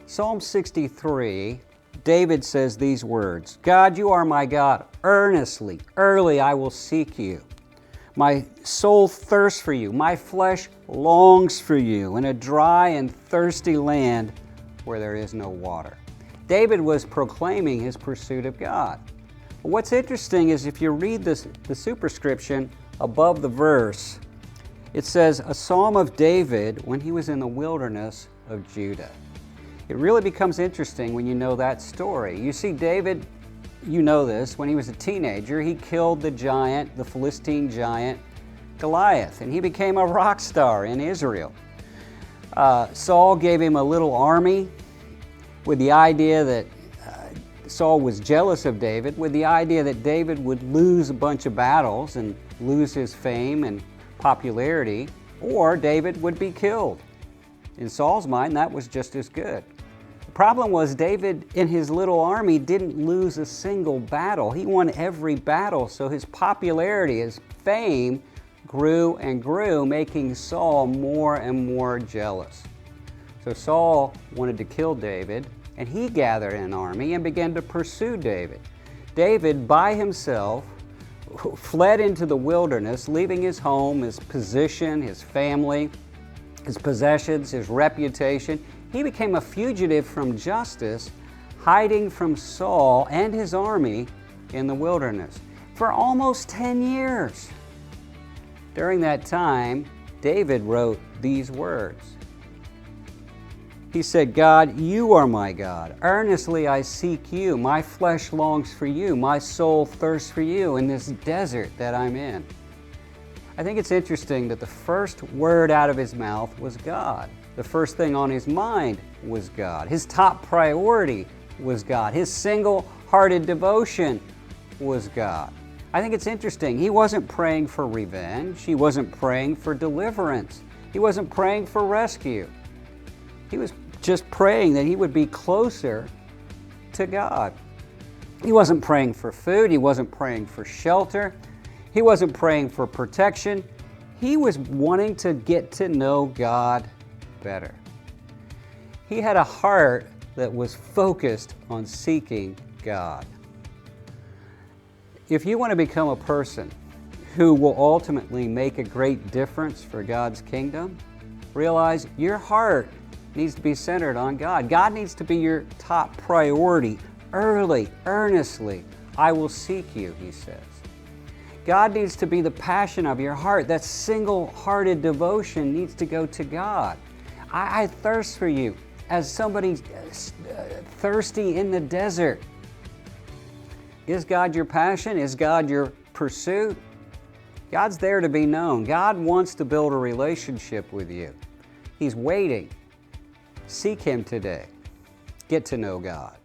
Psalm 63, David says these words, God, you are my God. Earnestly, early I will seek you. My soul thirsts for you. My flesh longs for you in a dry and thirsty land where there is no water. David was proclaiming his pursuit of God. But what's interesting is if you read the superscription above the verse, it says, a psalm of David when he was in the wilderness of Judah. It really becomes interesting when you know that story. You see, David, you know this, when he was a teenager, he killed the giant, the Philistine giant, Goliath, and he became a rock star in Israel. Saul gave him a little army with the idea that Saul was jealous of David, with the idea that David would lose a bunch of battles and lose his fame and popularity, or David would be killed. In Saul's mind, that was just as good. The problem was David, in his little army, didn't lose a single battle. He won every battle, so his popularity, his fame, grew and grew, making Saul more and more jealous. So Saul wanted to kill David, and he gathered an army and began to pursue David. David, by himself, fled into the wilderness, leaving his home, his position, his family, his possessions, his reputation. He became a fugitive from justice, hiding from Saul and his army in the wilderness for almost 10 years. During that time, David wrote these words. He said, God, you are my God. Earnestly I seek you. My flesh longs for you. My soul thirsts for you in this desert that I'm in. I think it's interesting that the first word out of his mouth was God. The first thing on his mind was God. His top priority was God. His single-hearted devotion was God. I think it's interesting. He wasn't praying for revenge. He wasn't praying for deliverance. He wasn't praying for rescue. He was just praying that he would be closer to God. He wasn't praying for food. He wasn't praying for shelter. He wasn't praying for protection. He was wanting to get to know God better. He had a heart that was focused on seeking God. If you want to become a person who will ultimately make a great difference for God's kingdom, realize your heart needs to be centered on God. God needs to be your top priority. Early, earnestly, I will seek you, he says. God needs to be the passion of your heart. That single-hearted devotion needs to go to God. I thirst for you as somebody thirsty in the desert. Is God your passion? Is God your pursuit? God's there to be known. God wants to build a relationship with you. He's waiting. Seek Him today. Get to know God.